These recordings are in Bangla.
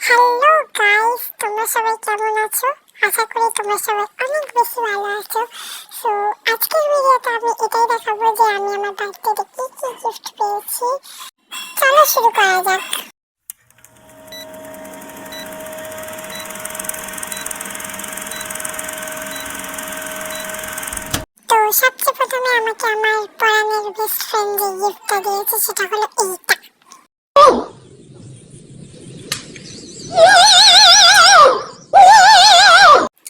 হ্যালো গাইস, তোমরা সবাই কেমন আছো? আশা করি তোমরা সবাই অনেক বেশি ভালো আছো। সো আজকের ভিডিওতে আমি এটাই দেখাবো যে আমি আমার বার্থডেতে কি কি গিফট পেয়েছি। চলো শুরু করা যাক। তো সবচেয়ে প্রথমে আমাকে আমার পরানের বেস্ট ফ্রেন্ড যে গিফটটা দিয়েছে সেটা হলো এইটা।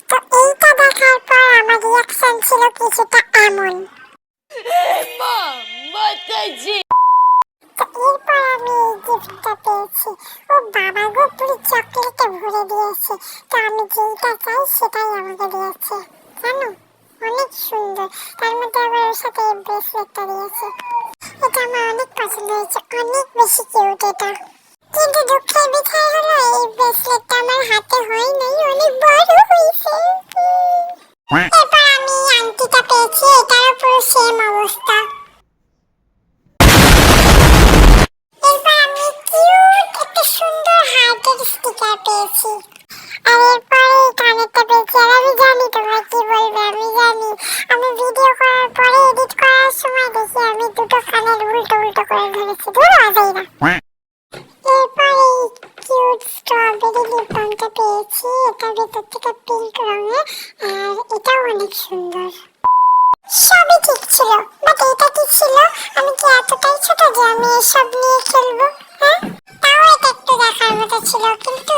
তো এইটা দেখার পর আমার রিয়াকশন ছিল কিছুটা এমন। তো এরপর আমি এই গিফটটা পেয়েছি। ও বাবা গো, পুরো চকলেটে ভরে দিয়েছে। তো আমি যেইটা চাই সেটাই আমাকে দিয়েছে, জানো, অনেক সুন্দর। তার মধ্যে আবার ওর সাথে এই ব্রেসলেটটা দিয়েছে। এটা আমার অনেক পছন্দ হয়েছে, অনেক বেশি কিউট এটা। কিন্তু দুঃখের বিষয় হলো এই ব্রেসলেটটা আমার হাতে হয় নাই, অনেক বড় হয়েছে। এরপর আমি আংটিটা পেয়েছি, এটারও পুরো সেম অবস্থা। এরপর আমি কিউট একটা সুন্দর হার্টের স্টিকার পেয়েছি। আর এরপরে এই কানেরটা পেয়েছি। আর আমি জানি তোমরা কি বলবে, আমি জানি। আমি ভিডিও করার পরে এডিট করার সময় দেখি আমি দুটো কানের উল্টো উল্টো করে ধরেছি, ধরো আজাই না। এরপর এই কিউট স্ট্রবেরি লিপ বামটা পেয়েছি, এটা ভেতর থেকে পিঙ্ক রঙের, আর এটাও অনেক সুন্দর। সবই ঠিক ছিল, বাট এটা কি ছিল? আমি কি এতটাই ছোট যে আমি এসব নিয়ে খেলবো? হ্যাঁ, তাও এটা একটু দেখার মতো ছিল, কিন্তু